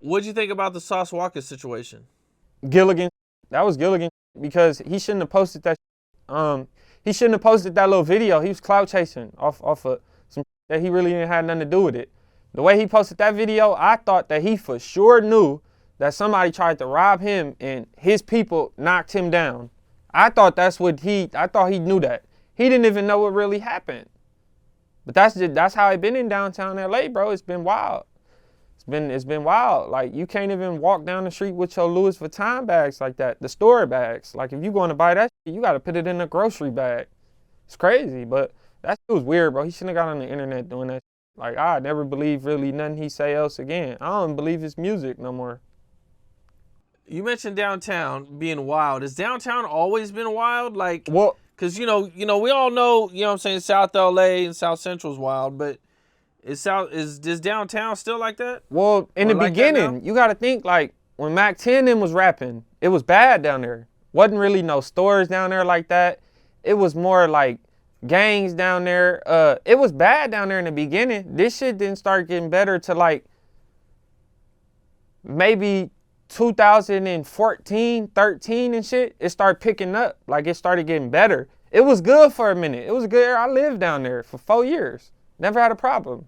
What'd you think about the Sauce Walka situation? Gilligan, that was Gilligan because he shouldn't have posted that. He shouldn't have posted that little video. He was clout chasing off of some that he really didn't have nothing to do with it. The way he posted that video, I thought that he for sure knew that somebody tried to rob him and his people knocked him down. I thought I thought he knew that. He didn't even know what really happened. But that's how it been in downtown LA, bro. It's been wild. It's been wild. Like, you can't even walk down the street with your Louis Vuitton bags like that, the store bags. Like, if you going to buy that shit, you got to put it in a grocery bag. It's crazy, but that shit was weird, bro. He shouldn't have got on the internet doing that. Like, I never believe really nothing he say else again. I don't believe his music no more. You mentioned downtown being wild. Has downtown always been wild? Like, Well, because we all know, what I'm saying, South LA and South Central's wild, but is downtown still like that? well, in Or the like that now? beginning, you got to think, like, when Mac 10 them was rapping, it was bad down there. Wasn't really no stores down there like that. It was more like gangs down there. It was bad down there in the beginning. This shit didn't start getting better to like maybe 2014, 13 and shit. It started picking up. Like, it started getting better. It was good for a minute. It was good. I lived down there for 4 years. Never had a problem.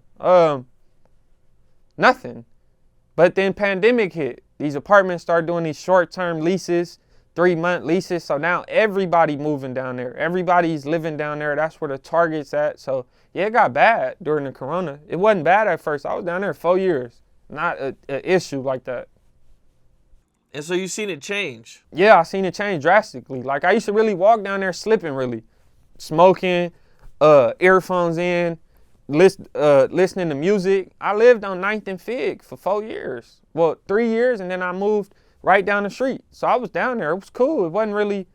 Nothing. But then pandemic hit. These apartments started doing these short-term leases, 3-month leases. So now everybody moving down there. Everybody's living down there. That's where the Target's at. So yeah, it got bad during the corona. It wasn't bad at first. I was down there 4 years. Not an issue like that. And so you've seen it change. Yeah, I seen it change drastically. Like, I used to really walk down there slipping, really. Smoking, earphones in, listening to music. I lived on 9th and Fig for 4 years. Well, 3 years, and then I moved right down the street. So I was down there. It was cool. It wasn't really,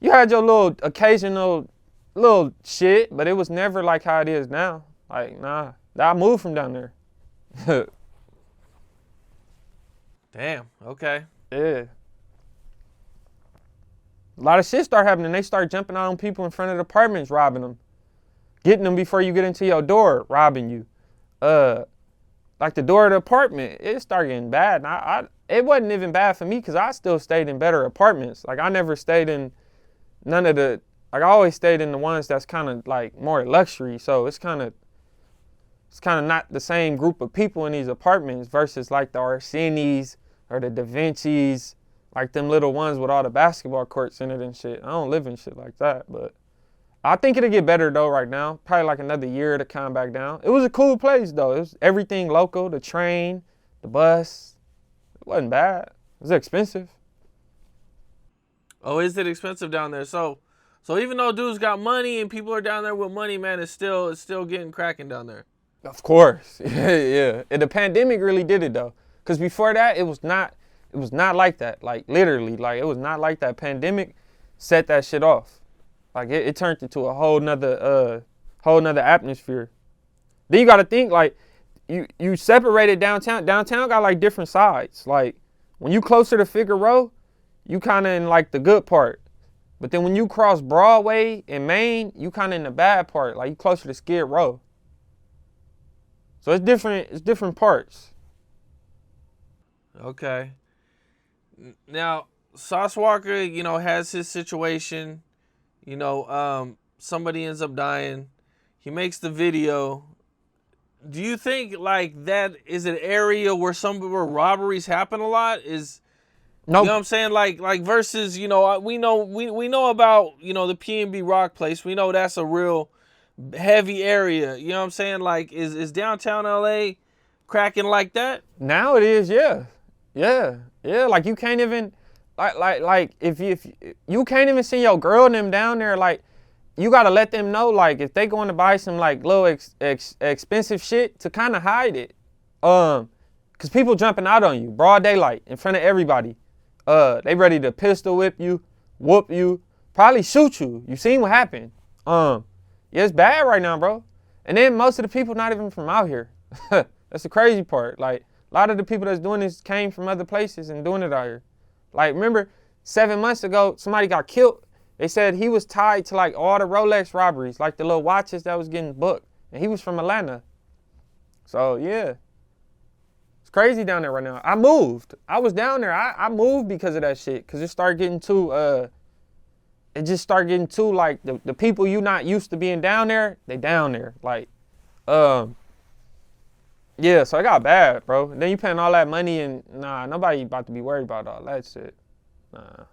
you had your little occasional little shit, but it was never like how it is now. Like, nah. I moved from down there. Damn, okay. Yeah. A lot of shit start happening. They start jumping out on people in front of the apartments, robbing them. Getting them before you get into your door, robbing you. Like the door of the apartment, it started getting bad. And it wasn't even bad for me because I still stayed in better apartments. Like, I never stayed in none of the, like, I always stayed in the ones that's kind of like more luxury. So it's kind of not the same group of people in these apartments versus like the Arsenis or the Da Vinci's, like them little ones with all the basketball courts in it and shit. I don't live in shit like that, but I think it'll get better though right now. Probably like another year to calm back down. It was a cool place though. It was everything local, the train, the bus. It wasn't bad. It was expensive. Oh, is it expensive down there? So even though dudes got money and people are down there with money, man, it's still getting cracking down there. Of course. Yeah. And the pandemic really did it though. Cause before that, it was not like that. Like, literally, like, it was not like that. Pandemic set that shit off. Like, it turned into a whole nother atmosphere. Then you gotta think, like, you separated downtown. Downtown got like different sides. Like, when you closer to Figueroa, you kinda in like the good part. But then when you cross Broadway and Main, you kinda in the bad part. Like, you closer to Skid Row. So it's different parts. Okay. Now, Sauce Walka, has his situation. Somebody ends up dying. He makes the video. Do you think like that is an area where robberies happen a lot? No. You know what I'm saying? Like versus, we know about, the P&B Rock place. We know that's a real heavy area. You know what I'm saying? Like, is downtown LA cracking like that? Now it is, yeah. Yeah. Like, you can't even like if you can't even see your girl and them down there. Like, you gotta let them know, like, if they going to buy some like little expensive shit, to kind of hide it. Cause people jumping out on you, broad daylight, in front of everybody. They ready to pistol whip you, whoop you, probably shoot you. You seen what happened. Yeah, it's bad right now, bro. And then most of the people not even from out here. That's the crazy part. Like, a lot of the people that's doing this came from other places and doing it out here. Like, remember 7 months ago, somebody got killed. They said he was tied to like all the Rolex robberies, like the little watches that was getting booked. And he was from Atlanta. So yeah. It's crazy down there right now. I moved. I was down there. I moved because of that shit. Cause it started getting too it just started getting too like the people you not used to being down there, they down there. Like, yeah, so it got bad, bro. And then you paying all that money and nah, nobody about to be worried about all that shit. Nah.